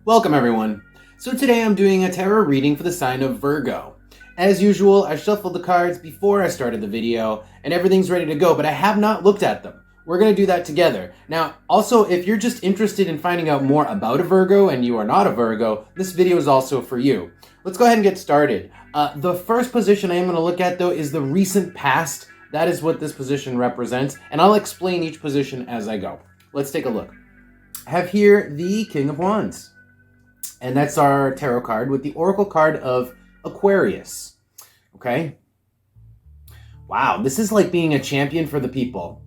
Welcome everyone. So today I'm doing a tarot reading for the sign of Virgo. As usual, I shuffled the cards before I started the video and everything's ready to go, but I have not looked at them. We're going to do that together. Now, also, if you're just interested in finding out more about a Virgo and you are not a Virgo, this video is also for you. Let's go ahead and get started. The first position I am going to look at, though, is the recent past. That is what this position represents, and I'll explain each position as I go. Let's take a look. I have here the King of Wands. And that's our tarot card with the oracle card of Aquarius. Okay? Wow, this is like being a champion for the people.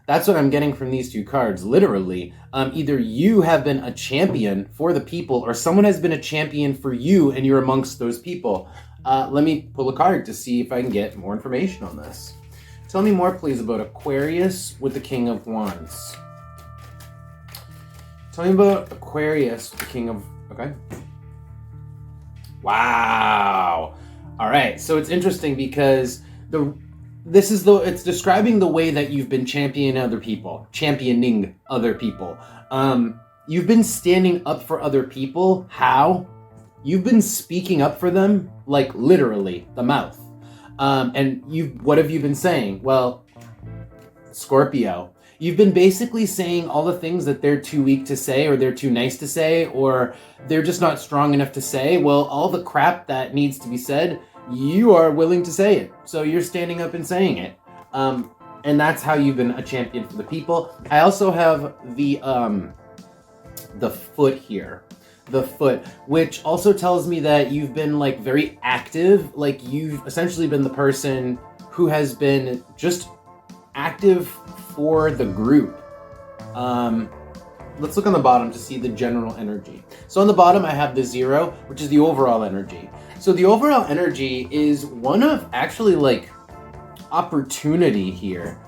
That's what I'm getting from these two cards, literally. Either you have been a champion for the people or someone has been a champion for you and you're amongst those people. Let me pull a card to see if I can get more information on this. Tell me more, please, about Aquarius with the King of Wands. Tell me about Aquarius with the King of... Okay. Wow. All right. So it's interesting because it's describing the way that you've been championing other people. You've been standing up for other people. How? You've been speaking up for them, like literally the mouth. What have you been saying? Well, Scorpio. You've been basically saying all the things that they're too weak to say, or they're too nice to say, or they're just not strong enough to say. Well, all the crap that needs to be said, you are willing to say it. So you're standing up and saying it. And that's how you've been a champion for the people. I also have the foot here. The foot, which also tells me that you've been like very active. Like you've essentially been the person who has been just active for the group. Let's look on the bottom to see the general energy. So on the bottom I have the 0, which is the overall energy. So the overall energy is one of actually like opportunity here.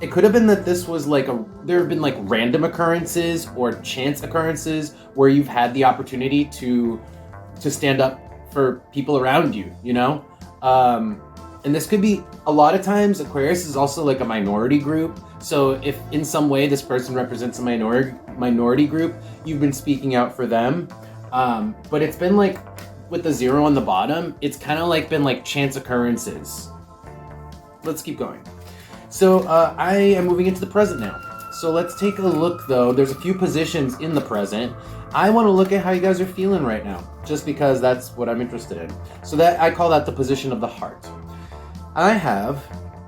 It could have been that this was like there have been like random occurrences or chance occurrences where you've had the opportunity to stand up for people around you, you know? And this could be, a lot of times, Aquarius is also like a minority group. So if in some way this person represents a minority group, you've been speaking out for them. But it's been like, with the 0 on the bottom, it's kind of like been like chance occurrences. Let's keep going. So I am moving into the present now. So let's take a look though. There's a few positions in the present. I want to look at how you guys are feeling right now, just because that's what I'm interested in. So that I call that the position of the heart. I have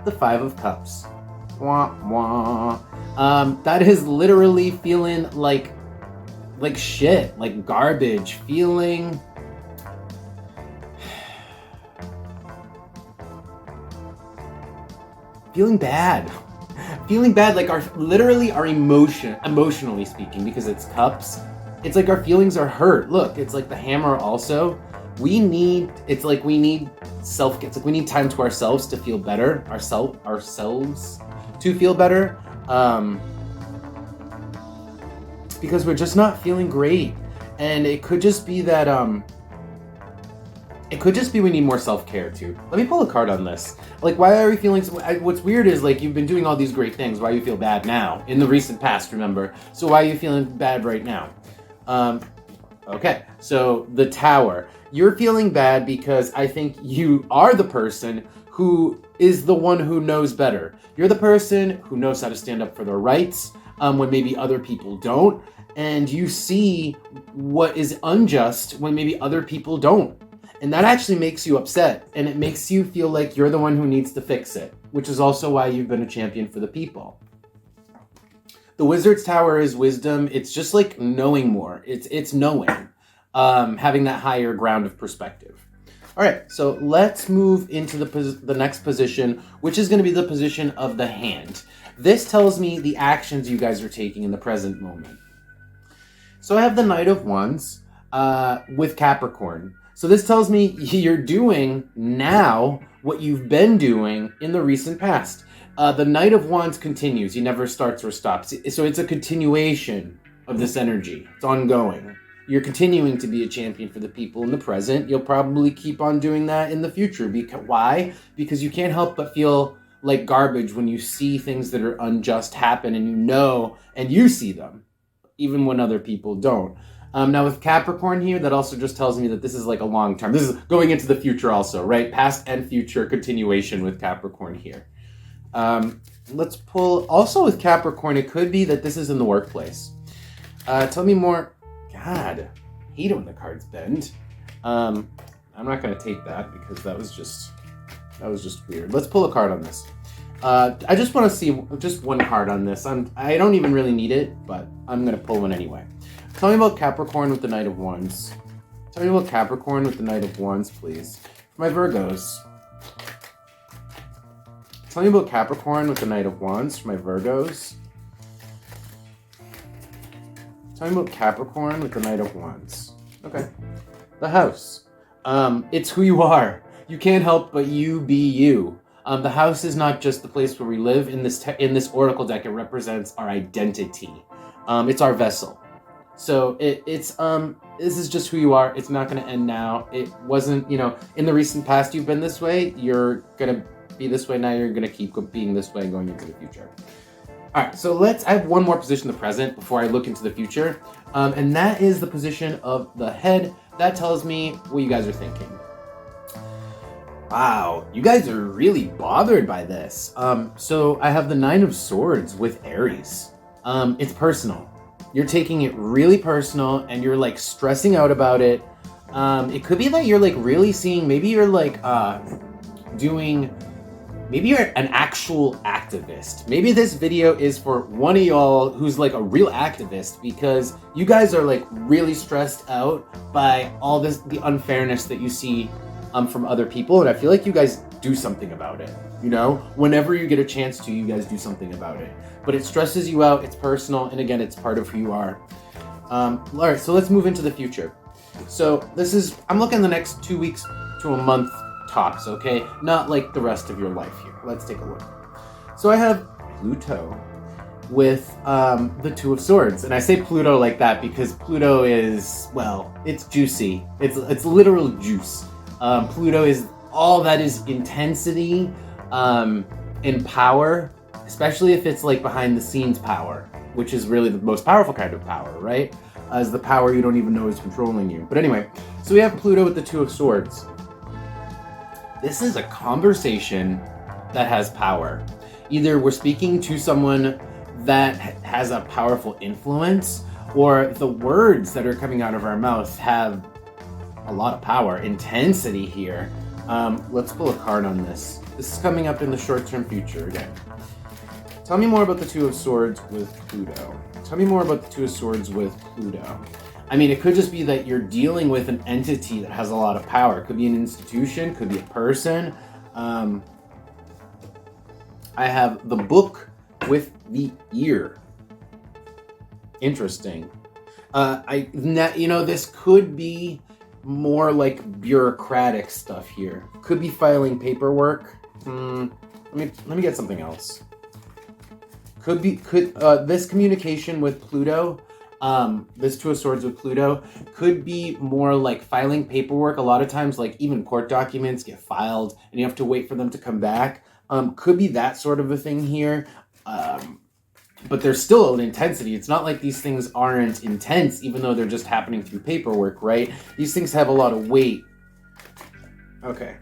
the 5 of Cups. Wah, wah. That is literally feeling like shit, like garbage, feeling bad. Feeling bad, like our emotionally speaking, because it's cups. It's like our feelings are hurt. Look, it's like the hammer also. We need self-care. It's like we need time to ourselves to feel better. Ourselves to feel better. Because we're just not feeling great. And it could just be that we need more self-care too. Let me pull a card on this. Like, why are we feeling what's weird is like you've been doing all these great things. Why do you feel bad now? In the recent past, remember. So why are you feeling bad right now? Okay, so the Tower. You're feeling bad because I think you are the person who is the one who knows better. You're the person who knows how to stand up for their rights when maybe other people don't. And you see what is unjust when maybe other people don't. And that actually makes you upset. And it makes you feel like you're the one who needs to fix it, which is also why you've been a champion for the people. The Wizard's Tower is wisdom. It's just like knowing more. It's knowing. Having that higher ground of perspective. All right, so let's move into the next position, which is going to be the position of the hand. This tells me the actions you guys are taking in the present moment. So I have the Knight of Wands with Capricorn. So this tells me you're doing now what you've been doing in the recent past. The Knight of Wands continues. He never starts or stops. So it's a continuation of this energy. It's ongoing. You're continuing to be a champion for the people in the present. You'll probably keep on doing that in the future. Why? Because you can't help but feel like garbage when you see things that are unjust happen and you know, and you see them, even when other people don't. Now with Capricorn here, that also just tells me that this is like a long term. This is going into the future also, right? Past and future continuation with Capricorn here. Let's pull, also with Capricorn, it could be that this is in the workplace. Tell me more. God, I hate it when the cards bend. I'm not going to take that because that was just weird. Let's pull a card on this. I just want to see just one card on this. I don't even really need it, but I'm going to pull one anyway. Tell me about Capricorn with the Knight of Wands. Tell me about Capricorn with the Knight of Wands, please. For my Virgos. Tell me about Capricorn with the Knight of Wands for my Virgos. Tell me about Capricorn with the Knight of Wands. Okay. The House. It's who you are. You can't help but you be you. The house is not just the place where we live. In this oracle deck, it represents our identity. It's our vessel. So it's this is just who you are. It's not going to end now. It wasn't, in the recent past you've been this way. You're going to be this way now. You're going to keep being this way going into the future. All right, so I have one more position in the present before I look into the future. And that is the position of the head. That tells me what you guys are thinking. Wow, you guys are really bothered by this. So I have the Nine of Swords with Aries. It's personal. You're taking it really personal and you're like stressing out about it. It could be that you're like really seeing, maybe you're like maybe you're an actual activist. Maybe this video is for one of y'all who's like a real activist because you guys are like really stressed out by all this, the unfairness that you see from other people. And I feel like you guys do something about it. Whenever you get a chance to, you guys do something about it. But it stresses you out, it's personal, and again, it's part of who you are. All right, so let's move into the future. So I'm looking the next 2 weeks to a month tops, okay? Not like the rest of your life here. Let's take a look. So I have Pluto with the Two of Swords. And I say Pluto like that because Pluto is, well, it's juicy. It's literal juice. Pluto is all that is intensity and power, especially if it's like behind the scenes power, which is really the most powerful kind of power, right? As the power you don't even know is controlling you. But anyway, so we have Pluto with the Two of Swords. This is a conversation that has power. Either we're speaking to someone that has a powerful influence, or the words that are coming out of our mouth have a lot of power, intensity here. Let's pull a card on this. This is coming up in the short-term future again. Tell me more about the Two of Swords with Pluto. Tell me more about the Two of Swords with Pluto. I mean, it could just be that you're dealing with an entity that has a lot of power. It could be an institution, could be a person. I have the Book with the Ear. Interesting. This could be more like bureaucratic stuff here. Could be filing paperwork. Let me get something else. Could this communication with Pluto, this Two of Swords with Pluto, could be more like filing paperwork. A lot of times, like even court documents get filed and you have to wait for them to come back. Could be that sort of a thing here. But there's still an intensity. It's not like these things aren't intense, even though they're just happening through paperwork, right? These things have a lot of weight. Okay.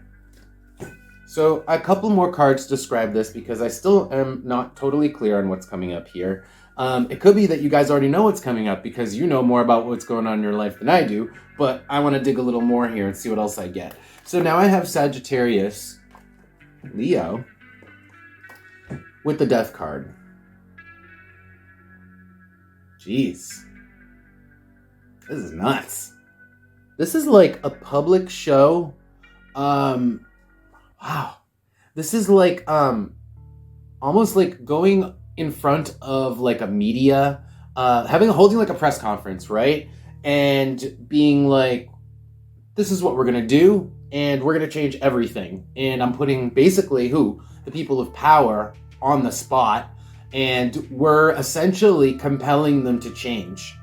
So a couple more cards describe this because I still am not totally clear on what's coming up here. It could be that you guys already know what's coming up because you know more about what's going on in your life than I do, but I want to dig a little more here and see what else I get. So now I have Sagittarius, Leo, with the Death card. Jeez. This is nuts. This is like a public show. Wow. This is like almost like going in front of like a media, holding like a press conference, right? And being like, this is what we're gonna do, and we're gonna change everything. And I'm putting basically the people of power on the spot, and we're essentially compelling them to change.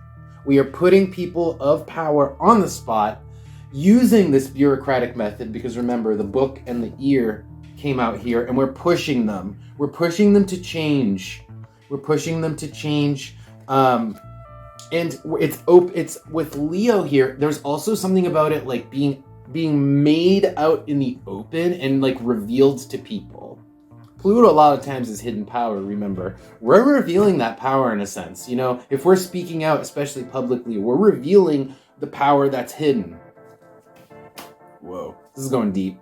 We are putting people of power on the spot using this bureaucratic method because remember, the Book and the Ear came out here, and we're pushing them. We're pushing them to change. We're pushing them to change. And it's with Leo here. There's also something about it like being made out in the open and like revealed to people. Pluto a lot of times is hidden power, remember. We're revealing that power in a sense. You know, if we're speaking out, especially publicly, we're revealing the power that's hidden. Whoa, this is going deep.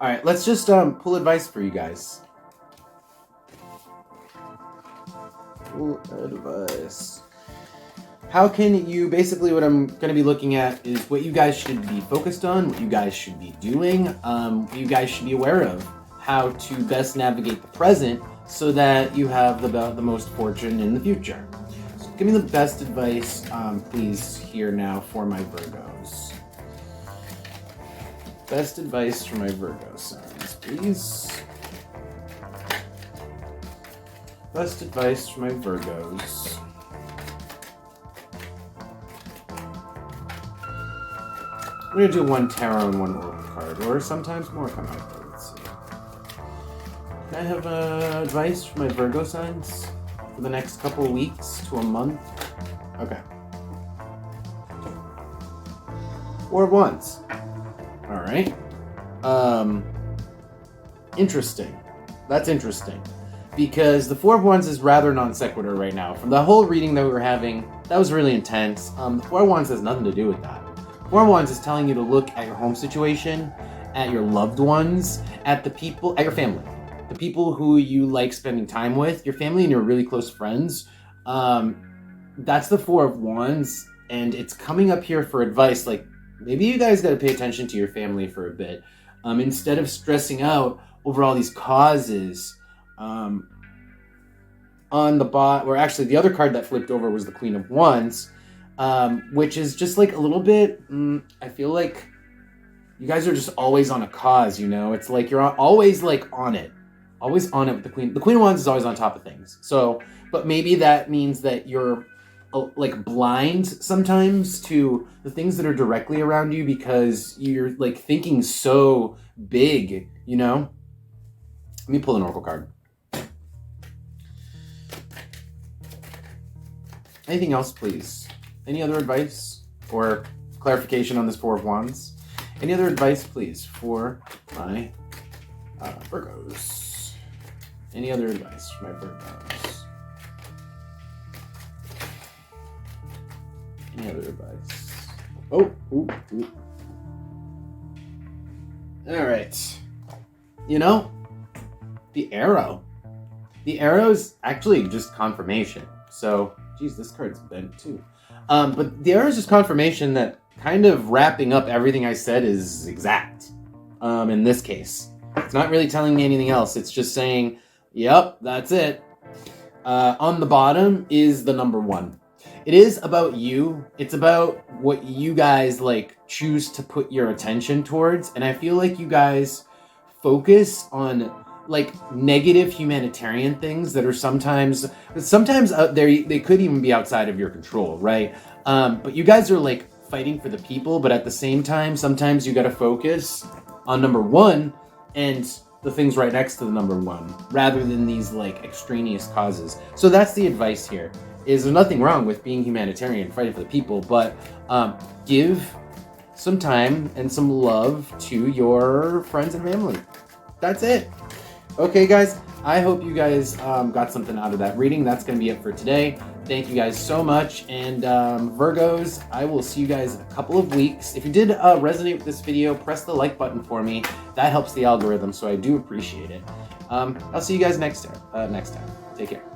All right, let's just pull advice for you guys. Pull advice. How can you, basically what I'm going to be looking at is what you guys should be focused on, what you guys should be doing, what you guys should be aware of, how to best navigate the present so that you have the most fortune in the future. So give me the best advice, please, here now for my Virgos. Best advice for my Virgo signs, please. Best advice for my Virgos. I'm going to do one tarot and one oracle card, or sometimes more come out. Let's see. Can I have advice for my Virgo signs for the next couple of weeks to a month? Okay. Four of Wands. All right. Interesting. That's interesting. Because the Four of Wands is rather non sequitur right now. From the whole reading that we were having, that was really intense. The Four of Wands has nothing to do with that. Four of Wands is telling you to look at your home situation, at your loved ones, at the people, at your family. The people who you like spending time with, your family and your really close friends. That's the Four of Wands, and it's coming up here for advice. Like, maybe you guys got to pay attention to your family for a bit. Instead of stressing out over all these causes, on the or actually the other card that flipped over was the Queen of Wands. Which is just like a little bit, I feel like you guys are just always on a cause, you know? It's like you're always like on it. Always on it with the Queen. The Queen of Wands is always on top of things. So, but maybe that means that you're like blind sometimes to the things that are directly around you because you're like thinking so big, you know? Let me pull an oracle card. Anything else, please? Any other advice or clarification on this Four of Wands? Any other advice, please, for my Virgos? Any other advice for my Virgos? Any other advice? Oh, ooh. All right. You know, the arrow. The arrow is actually just confirmation. So, geez, this card's bent too. But the arrow is just confirmation that kind of wrapping up everything I said is exact. In this case, it's not really telling me anything else. It's just saying, yep, that's it. On the bottom is the number 1. It is about you. It's about what you guys like choose to put your attention towards. And I feel like you guys focus on like negative humanitarian things that are sometimes out there, they could even be outside of your control, right? But you guys are like fighting for the people, but at the same time, sometimes you got to focus on number 1 and the things right next to the number 1, rather than these like extraneous causes. So that's the advice here. Is there's nothing wrong with being humanitarian, fighting for the people, but give some time and some love to your friends and family. That's it. Okay, guys, I hope you guys got something out of that reading. That's going to be it for today. Thank you guys so much. And Virgos, I will see you guys in a couple of weeks. If you did resonate with this video, press the like button for me. That helps the algorithm, so I do appreciate it. I'll see you guys next time. Take care.